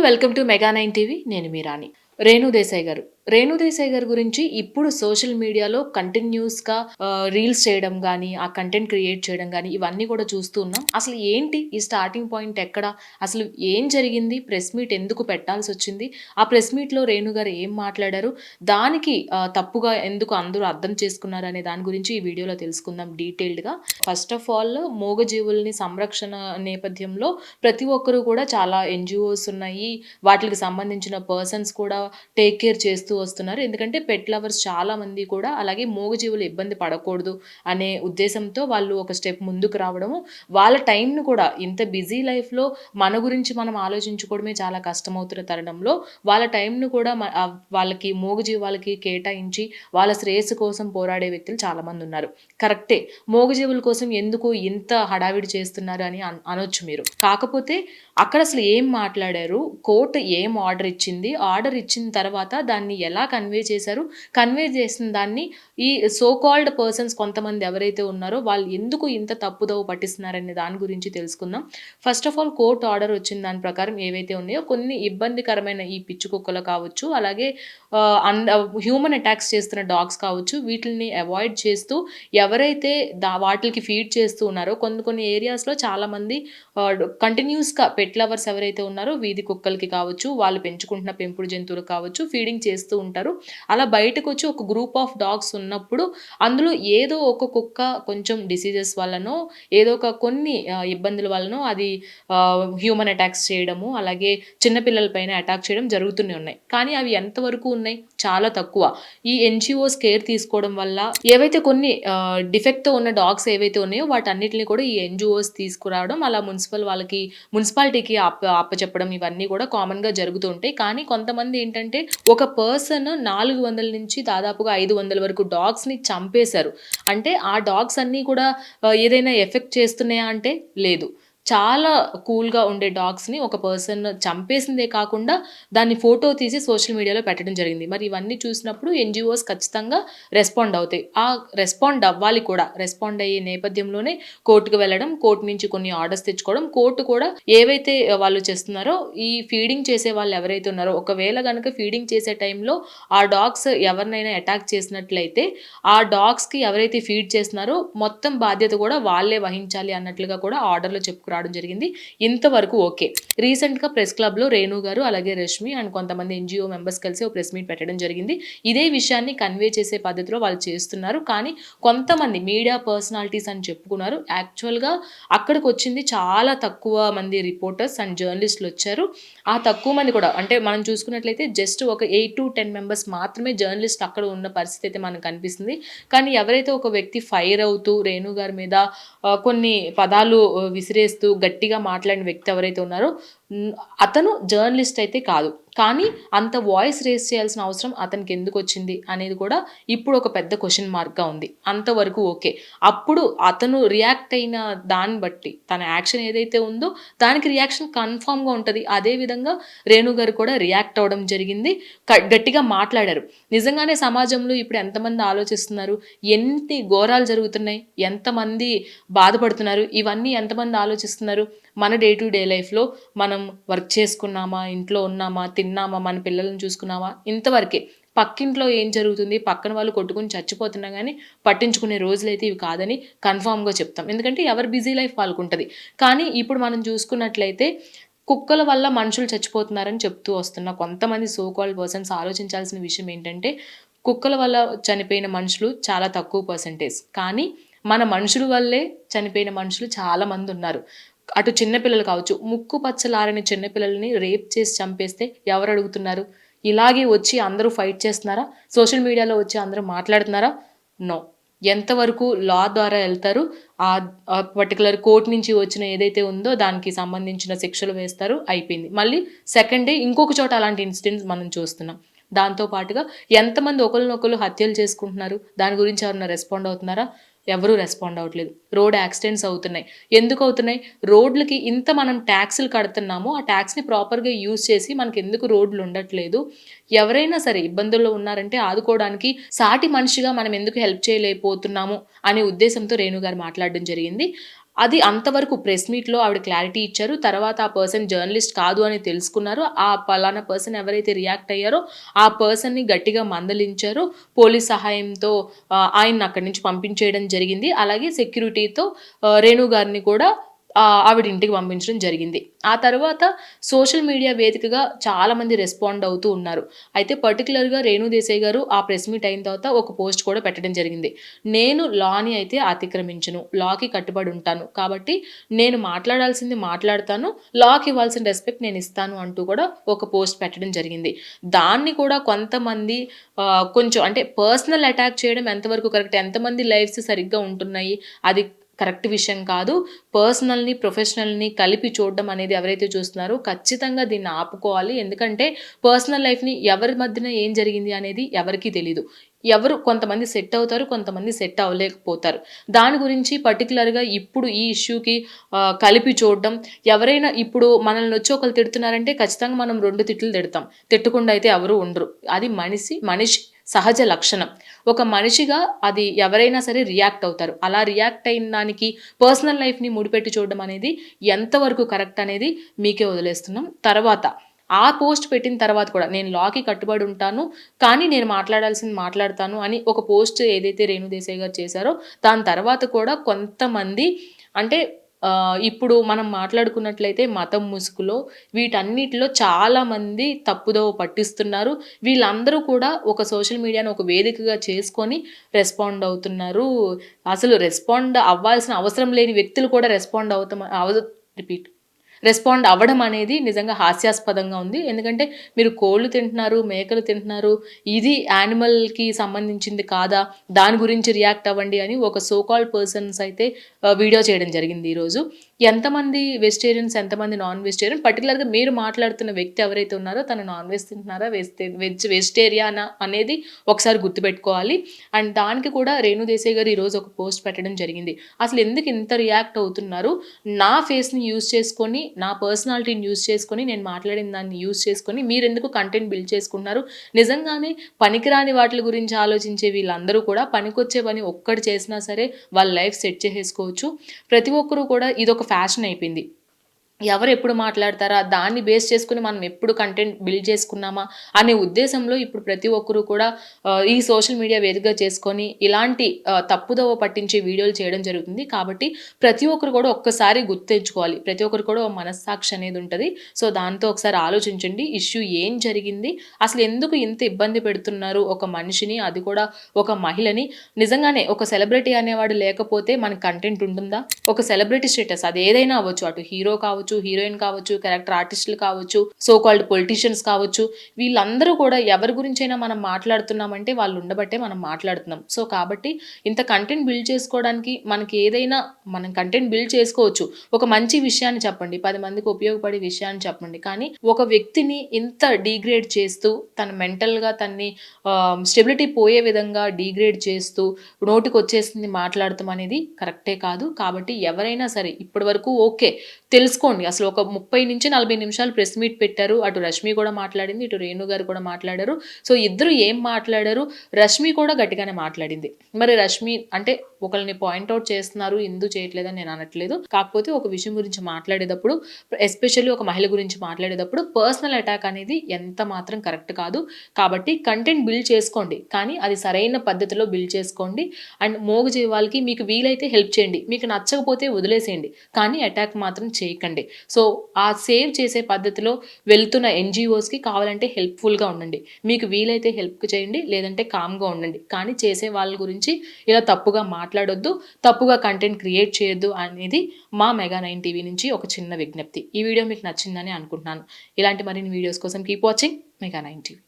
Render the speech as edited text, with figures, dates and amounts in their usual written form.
Welcome to mega 9 TV. నేను మీ రాణి. రేణు దేశాయ్ గారు. రేణు దేశాయ్ గారి గురించి ఇప్పుడు సోషల్ మీడియాలో కంటిన్యూస్‌గా రీల్స్ చేయడం గానీ, ఆ కంటెంట్ క్రియేట్ చేయడం గానీ, ఇవన్నీ కూడా చూస్తూ ఉన్నాం. అసలు ఏంటి ఈ స్టార్టింగ్ పాయింట్ ఎక్కడ? అసలు ఏం జరిగింది? ప్రెస్ మీట్ ఎందుకు పెట్టాల్సొచ్చింది? ఆ ప్రెస్ మీట్‌లో రేణు గారు ఏం మాట్లాడారు? దానికి తప్పుగా ఎందుకు అందరూ అర్థం చేసుకున్నారనే దాని గురించి ఈ వీడియోలో తెలుసుకుందాం డీటెయిల్డ్‌గా. ఫస్ట్ ఆఫ్ ఆల్ మూగజీవుల్ని సంరక్షణ నేపథ్యంలో ప్రతి ఒక్కరు కూడా చాలా ఎన్‌జీఓస్ ఉన్నాయి. వాటిలికి సంబంధించిన పర్సన్స్ కూడా టేక్ కేర్ చేస్తూ వస్తున్నారు. ఎందుకంటే పెట్ లవర్స్ చాలా మంది కూడా అలాగే మూగజీవులు ఇబ్బంది పడకూడదు అనే ఉద్దేశంతో వాళ్ళు ఒక స్టెప్ ముందుకు రావడము, వాళ్ళ టైంను కూడా ఇంత బిజీ లైఫ్‌లో మన గురించి మనం ఆలోచించుకోవడమే చాలా కష్టమవుతున్న తరుణంలో వాళ్ళ టైంను కూడా వాళ్ళకి మూగజీవాలకి కేటాయించి వాళ్ళ శ్రేయస్సు కోసం పోరాడే వ్యక్తులు చాలామంది ఉన్నారు. కరెక్టే. మూగజీవుల కోసం ఎందుకు ఇంత హడావిడి చేస్తున్నారు అని అనొచ్చు మీరు. కాకపోతే అక్కడ అసలు ఏం మాట్లాడారు? కోర్ట్ ఏం ఆర్డర్ ఇచ్చింది? ఆర్డర్ ఇచ్చిన తర్వాత దాన్ని ఎలా కన్వే చేశారు? కన్వే చేసిన దాన్ని ఈ సో కాల్డ్ పర్సన్స్ కొంతమంది ఎవరైతే ఉన్నారో వాళ్ళు ఎందుకు ఇంత తప్పుదోవ పట్టిస్తున్నారనే దాని గురించి తెలుసుకుందాం. First of all court order వచ్చిన దాని ప్రకారం ఏవైతే ఉన్నాయో కొన్ని ఇబ్బందికరమైన ఈ పిచ్చి కుక్కలు కావచ్చు, అలాగే హ్యూమన్ అటాక్స్ చేస్తున్న డాగ్స్ కావచ్చు, వీటిల్ని అవాయిడ్ చేస్తూ ఎవరైతే వాటిలికి ఫీడ్ చేస్తూ ఉన్నారో కొన్ని ఏరియాస్‌లో చాలామంది కంటిన్యూస్‌గా పెట్ లవర్స్ ఎవరైతే ఉన్నారో వీధి కుక్కలకి కావచ్చు, వాళ్ళు పెంచుకుంటున్న పెంపుడు జంతువులు కావచ్చు ఫీడింగ్ చేస్తూ ఉంటారు. అలా బయటకొచ్చి ఒక గ్రూప్ ఆఫ్ డాగ్స్ ఉన్నప్పుడు అందులో ఏదో ఒక కుక్క కొంచెం డిసీజెస్ వల్లనో, ఏదో ఒక కొన్ని ఇబ్బందుల వల్లనో అది హ్యూమన్ అటాక్స్ చేయడము, అలాగే చిన్న పిల్లల పైన అటాక్ చేయడం జరుగుతూనే ఉన్నాయి. కానీ అవి ఎంతవరకు ఉన్నాయి? చాలా తక్కువ. ఈ ఎన్‌జీఓస్ కేర్ తీసుకోవడం వల్ల ఏవైతే కొన్ని డిఫెక్ట్‌తో ఉన్న డాగ్స్ ఏవైతే ఉన్నాయో వాటన్నిటిని కూడా ఈ ఎన్‌జీఓస్ తీసుకురావడం, అలా మున్సిపాలిటీకి అప్పచెప్పడం ఇవన్నీ కూడా కామన్‌గా జరుగుతూ ఉంటాయి. కానీ కొంతమంది ఏంటంటే ఒక పర్సన్ 400 నుంచి దాదాపుగా 500 వరకు డాగ్స్‌ని చంపేశారు. అంటే ఆ డాగ్స్ అన్నీ కూడా ఏదైనా ఎఫెక్ట్ చేస్తున్నాయా అంటే లేదు. చాలా కూల్‌గా ఉండే డాగ్స్‌ని ఒక పర్సన్ చంపేసిందే కాకుండా దాన్ని ఫోటో తీసి సోషల్ మీడియాలో పెట్టడం జరిగింది. మరి ఇవన్నీ చూసినప్పుడు ఎన్‌జీఓస్ ఖచ్చితంగా రెస్పాండ్ అవుతాయి. రెస్పాండ్ అవ్వాలి కూడా. రెస్పాండ్ అయ్యే నేపథ్యంలోనే కోర్ట్‌కి వెళ్ళడం, కోర్ట్ నుంచి కొన్ని ఆర్డర్స్ తెచ్చుకోవడం, కోర్ట్ కూడా ఏవైతే వాళ్ళు చేస్తున్నారో ఈ ఫీడింగ్ చేసే వాళ్ళు ఎవరైతే ఉన్నారో ఒకవేళ గనక ఫీడింగ్ చేసే టైంలో ఆ డాగ్స్ ఎవరినైనా అటాక్ చేసినట్లయితే ఆ డాగ్స్‌కి ఎవరైతే ఫీడ్ చేస్తున్నారో మొత్తం బాధ్యత కూడా వాళ్ళే వహించాలి అన్నట్లుగా కూడా ఆర్డర్‌లో చెప్పుకురావడం జరిగింది. ఇంతవరకు ఓకే. రీసెంట్‌గా ప్రెస్ క్లబ్‌లో రేణు గారు, అలాగే రష్మి అండ్ కొంతమంది ఎన్‌జీఓ మెంబర్స్ కలిసి ఒక ప్రెస్ మీట్ పెట్టడం జరిగింది. ఇదే విషయాన్ని కన్వే చేసే పద్ధతిలో వాళ్ళు చేస్తున్నారు. కానీ కొంతమంది మీడియా పర్సనాలిటీస్ అని చెప్పుకున్నారు. యాక్చువల్‌గా అక్కడికొచ్చింది చాలా తక్కువ మంది రిపోర్టర్స్ అండ్ జర్నలిస్టులొచ్చారు. ఆ తక్కువ మంది కూడా అంటే మనం చూసుకున్నట్లయితే జస్ట్ ఒక 8-10 మెంబర్స్ మాత్రమే జర్నలిస్టులు అక్కడ ఉన్న పరిస్థితి అయితే మనకు కనిపిస్తుంది. కానీ ఎవరైతే ఒక వ్యక్తి ఫైర్ అవుతూ రేణు గారి మీద కొన్ని పదాలు విసిరేస్తూ గట్టిగా మాట్లాడిన వ్యక్తి ఎవరైతే ఉన్నారో హ్మ్. అతను జర్నలిస్ట్ అయితే కాదు. కానీ అంత వాయిస్ రేజ్ చేయాల్సిన అవసరం అతనికెందుకొచ్చింది అనేది కూడా ఇప్పుడు ఒక పెద్ద క్వెషన్ మార్క్‌గా ఉంది. అంతవరకు ఓకే. అప్పుడు అతను రియాక్ట్ అయిన దాన్ని బట్టి తన యాక్షన్ ఏదైతే ఉందో దానికి రియాక్షన్ కన్ఫర్మ్‌గా ఉంటది. అదే విధంగా రేణు గారు కూడా రియాక్ట్ అవ్వడం జరిగింది. గట్టిగా మాట్లాడారు. నిజంగానే సమాజంలో ఇప్పుడు ఎంతమంది ఆలోచిస్తున్నారు? ఎన్ని ఘోరాలు జరుగుతున్నాయి? ఎంతమంది బాధపడుతున్నారు? ఇవన్నీ ఎంతమంది ఆలోచిస్తున్నారు? మన డే టు డే లైఫ్‌లో మనం వర్క్ చేసుకున్నామా? ఇంట్లో ఉన్నామా? తిన్నామా? మన పిల్లల్ని చూసుకున్నామా? ఇంతవరకే. పక్కింట్లో ఏం జరుగుతుంది? పక్కన వాళ్ళు కొట్టుకొని చచ్చిపోతున్నా గానీ పట్టించుకునే రోజులైతే ఇవి కాదని కన్ఫర్మ్‌గా చెప్తాం. ఎందుకంటే ఎవరి బిజీ లైఫ్ వాళ్ళకుంటది. కానీ ఇప్పుడు మనం చూసుకున్నట్లయితే కుక్కల వల్ల మనుషులు చచ్చిపోతున్నారని చెప్తూ వస్తున్న కొంతమంది సో కాల్డ్ పర్సన్స్ ఆలోచించాల్సిన విషయం ఏంటంటే, కుక్కల వల్ల చనిపోయిన మనుషులు చాలా తక్కువ పర్సెంటేజ్. కానీ మన మనుషుల వల్లే చనిపోయిన మనుషులు చాలా మందున్నారు. అటు చిన్న పిల్లలు కావచ్చు, ముక్కు పచ్చలారని చిన్న పిల్లల్ని రేప్ చేసి చంపేస్తే ఎవరడుగుతున్నారు? ఇలాగే వచ్చి అందరూ ఫైట్ చేస్తున్నారా? సోషల్ మీడియాలో వచ్చి అందరూ మాట్లాడుతున్నారా? నో. ఎంతవరకు లా ద్వారా ఎళ్తారు. పర్టిక్యులర్ కోర్ట్ నుంచి వచ్చిన ఏదైతే ఉందో దానికి సంబంధించిన శిక్షలు వేస్తారు. అయిపోయింది. మళ్ళీ సెకండ్ డే ఇంకొక చోట అలాంటి ఇన్సిడెంట్స్ మనం చూస్తున్నాం. దాంతో పాటుగా ఎంతమంది ఒకళ్ళనొకళ్ళు హత్యలు చేసుకుంటున్నారు? దాని గురించి ఎవరైనా రెస్పాండ్ అవుతున్నారా? ఎవరు రెస్పాండ్ అవ్వట్లేదు. రోడ్ యాక్సిడెంట్స్ అవుతున్నాయి. ఎందుకవుతున్నాయి? రోడ్లకి ఇంత మనం టాక్స్‌లు కడుతున్నాము. ఆ టాక్స్‌ని ప్రాపర్‌గా యూజ్ చేసి మనకెందుకు రోడ్లు ఉండట్లేదు? ఎవరైనా సరే ఇబ్బందుల్లో ఉన్నారంటే ఆదుకోవడానికి సాటి మనిషిగా మనం ఎందుకు హెల్ప్ చేయలేకపోతున్నాము అనే ఉద్దేశంతో రేణు గారు మాట్లాడడం జరిగింది. అది అంతవరకు ప్రెస్ మీట్‌లో ఆవిడ క్లారిటీ ఇచ్చారు. తర్వాత ఆ పర్సన్ జర్నలిస్ట్ కాదు అని తెలుసుకున్నారు. ఆ పలానా పర్సన్ ఎవరైతే రియాక్ట్ అయ్యారో ఆ పర్సన్‌ని గట్టిగా మందలించారు. పోలీస్ సహాయంతో ఆయన్ని అక్కడి నుంచి పంపించేయడం జరిగింది. అలాగే సెక్యూరిటీతో రేణు గారిని కూడా ఆవిడ ఇంటికి పంపించడం జరిగింది. ఆ తర్వాత సోషల్ మీడియా వేదికగా చాలామంది రెస్పాండ్ అవుతూ ఉన్నారు. అయితే పర్టిక్యులర్‌గా రేణు దేశాయ్ గారు ఆ ప్రెస్ మీట్ అయిన తర్వాత ఒక పోస్ట్ కూడా పెట్టడం జరిగింది. నేను లాని అయితే అతిక్రమించను. లాకి కట్టుబడి ఉంటాను. కాబట్టి నేను మాట్లాడాల్సింది మాట్లాడతాను. లాకి ఇవ్వాల్సిన రెస్పెక్ట్ నేను ఇస్తాను అంటూ కూడా ఒక పోస్ట్ పెట్టడం జరిగింది. దాన్ని కూడా కొంతమంది కొంచెం అంటే పర్సనల్ అటాక్ చేయడం ఎంతవరకు కరెక్ట్? ఎంతమంది లైఫ్స్ సరిగ్గా ఉంటున్నాయి? అది కరెక్ట్ విషయం కాదు. పర్సనల్‌ని, ప్రొఫెషనల్‌ని కలిపి చూడడం అనేది ఎవరైతే చూస్తున్నారో ఖచ్చితంగా దీన్ని ఆపుకోవాలి. ఎందుకంటే పర్సనల్ లైఫ్‌ని ఎవరి మధ్యన ఏం జరిగింది అనేది ఎవరికీ తెలీదు. కొంతమంది సెట్ అవుతారు. కొంతమంది సెట్ అవ్వలేకపోతారు. దాని గురించి పర్టిక్యులర్‌గా ఇప్పుడు ఈ ఇష్యూకి కలిపి చూడడం, ఎవరైనా ఇప్పుడు మనల్నొచ్చి ఒకళ్ళు తిడుతున్నారంటే ఖచ్చితంగా మనం 2 తిట్లు తిడతాం. తిట్టకుండా అయితే ఎవరు ఉండరు. అది మనిషి సహజ లక్షణం. ఒక మనిషిగా అది ఎవరైనా సరే రియాక్ట్ అవుతారు. అలా రియాక్ట్ అయిన దానికి పర్సనల్ లైఫ్‌ని ముడిపెట్టి చూడడం అనేది ఎంతవరకు కరెక్ట్ అనేది మీకే వదిలేస్తున్నాం. తర్వాత ఆ పోస్ట్ పెట్టిన తర్వాత కూడా నేను లాకి కట్టుబడి ఉంటాను. కానీ నేను మాట్లాడాల్సింది మాట్లాడతాను అని ఒక పోస్ట్ ఏదైతే రేణు దేశాయ్ గారు చేశారో దాని తర్వాత కూడా కొంతమంది అంటే ఇప్పుడు మనం మాట్లాడుకున్నట్లయితే మతం ముసుగులో వీటన్నిటిలో చాలామంది తప్పుదోవ పట్టిస్తున్నారు. వీళ్ళందరూ కూడా ఒక సోషల్ మీడియాను ఒక వేదికగా చేసుకొని రెస్పాండ్ అవుతున్నారు. అసలు రెస్పాండ్ అవ్వాల్సిన అవసరం లేని వ్యక్తులు కూడా రిపీట్ రెస్పాండ్ అవ్వడం అనేది నిజంగా హాస్యాస్పదంగా ఉంది. ఎందుకంటే మీరు కోళ్ళు తింటున్నారు, మేకలు తింటున్నారు. ఇది యానిమల్‌కి సంబంధించింది కాదా? దాని గురించి రియాక్ట్ అవ్వండి అని ఒక సో కాల్డ్ పర్సన్స్ అయితే వీడియో చేయడం జరిగింది ఈరోజు. ఎంతమంది వెజిటేరియన్స్, ఎంతమంది నాన్ వెజిటేరియన్ పర్టిక్యులర్‌గా మీరు మాట్లాడుతున్న వ్యక్తి ఎవరైతే ఉన్నారో తను నాన్ వెజ్ తింటున్నారా? వెజిటేరియనా అనేది ఒకసారి గుర్తుపెట్టుకోవాలి. అండ్ దానికి కూడా రేణు దేశాయ్ గారు ఈరోజు ఒక పోస్ట్ పెట్టడం జరిగింది. అసలు ఎందుకు ఇంత రియాక్ట్ అవుతున్నారు? నా ఫేస్‌ని యూజ్ చేసుకొని, నా పర్సనాలిటీని యూజ్ చేసుకొని, నేను మాట్లాడిన దాన్ని యూజ్ చేసుకొని మీరెందుకు కంటెంట్ బిల్డ్ చేసుకుంటున్నారు? నిజంగానే పనికిరాని వాటిల గురించి ఆలోచించే వీళ్ళందరూ కూడా పనికొచ్చే పని ఒక్కటి చేసినా సరే వాళ్ళ లైఫ్ సెట్ చేసేసుకోవచ్చు. ప్రతి ఒక్కరు కూడా ఇదొక ఫ్యాషన్ అయిపోయింది. ఎవరెప్పుడు మాట్లాడతారా? దాన్ని బేస్ చేసుకొని మనం ఎప్పుడు కంటెంట్ బిల్డ్ చేసుకున్నామా అనే ఉద్దేశంలో ఇప్పుడు ప్రతి ఒక్కరు కూడా ఈ సోషల్ మీడియా వేదికగా చేసుకొని ఇలాంటి తప్పుదోవ పట్టించే వీడియోలు చేయడం జరుగుతుంది. కాబట్టి ప్రతి ఒక్కరు కూడా ఒక్కసారి గుర్తెచ్చుకోవాలి. ప్రతి ఒక్కరు కూడా ఓ మనస్సాక్షి అనేది ఉంటది. సో, దాంతో ఒకసారి ఆలోచించండి. ఇష్యూ ఏం జరిగింది? అసలు ఎందుకు ఇంత ఇబ్బంది పెడుతున్నారు ఒక మనిషిని, అది కూడా ఒక మహిళని? నిజంగానే ఒక సెలబ్రిటీ అనేవాడు లేకపోతే మనకు కంటెంట్ ఉంటుందా? ఒక సెలబ్రిటీ స్టేటస్ అది ఏదైనా అవ్వచ్చు. అటు హీరో కావచ్చు, హీరోయిన్ కావచ్చు, క్యారెక్టర్ ఆర్టిస్టులు కావచ్చు, సో కాల్డ్ పొలిటీషియన్స్ కావచ్చు. వీళ్ళందరూ కూడా ఎవరి గురించైనా మనం మాట్లాడుతున్నామంటే వాళ్ళు ఉండబట్టే మనం మాట్లాడుతున్నాం. సో, కాబట్టి ఇంత కంటెంట్ బిల్డ్ చేసుకోవడానికి మనకి ఏదైనా మనం కంటెంట్ బిల్డ్ చేసుకోవచ్చు. ఒక మంచి విషయాన్ని చెప్పండి. 10 మందికి ఉపయోగపడే విషయాన్ని చెప్పండి. కానీ ఒక వ్యక్తిని ఇంత డీగ్రేడ్ చేస్తూ తన మెంటల్‌గా తనని స్టెబిలిటీ పోయే విధంగా డీగ్రేడ్ చేస్తూ నోటికొచ్చేసింది మాట్లాడటం అనేది కరెక్టే కాదు. కాబట్టి ఎవరైనా సరే ఇప్పటి వరకు ఓకే. తెలుసుకోండి. అసలు ఒక 30-40 నిమిషాలు ప్రెస్ మీట్ పెట్టారు. అటు రష్మి కూడా మాట్లాడింది. ఇటు రేణు గారు కూడా మాట్లాడారు. సో, ఇద్దరు ఏం మాట్లాడారు? రష్మి కూడా గట్టిగానే మాట్లాడింది. మరి రష్మి అంటే ఒకళ్ళని పాయింట్ ఔట్ చేస్తున్నారు. ఎందుకు చేయట్లేదని నేను అనట్లేదు. కాకపోతే ఒక విషయం గురించి మాట్లాడేటప్పుడు ఎస్పెషల్లీ ఒక మహిళ గురించి మాట్లాడేటప్పుడు పర్సనల్ అటాక్ అనేది ఎంత మాత్రం కరెక్ట్ కాదు. కాబట్టి కంటెంట్ బిల్డ్ చేసుకోండి. కానీ అది సరైన పద్ధతిలో బిల్డ్ చేసుకోండి. అండ్ మోగజీవాలకి మీకు వీలైతే హెల్ప్ చేయండి. మీకు నచ్చకపోతే వదిలేసేయండి. కానీ అటాక్ మాత్రం చేయకండి. సో, ఆ సేవ్ చేసే పద్ధతిలో వెళ్తున్న ఎన్‌జీఓస్‌కి కావాలంటే హెల్ప్‌ఫుల్‌గా ఉండండి. మీకు వీలైతే హెల్ప్ చేయండి. లేదంటే కామ్‌గా ఉండండి. కానీ చేసే వాళ్ళ గురించి ఇలా తప్పుగా మాట్లాడొద్దు. తప్పుగా కంటెంట్ క్రియేట్ చేయొద్దు అనేది మా మెగా 9 టీవీ నుంచి ఒక చిన్న విజ్ఞప్తి. ఈ వీడియో మీకు నచ్చిందని అనుకుంటున్నాను. ఇలాంటి మరిన్ని వీడియోస్ కోసం కీప్ వాచింగ్ మెగా 9 టీవీ.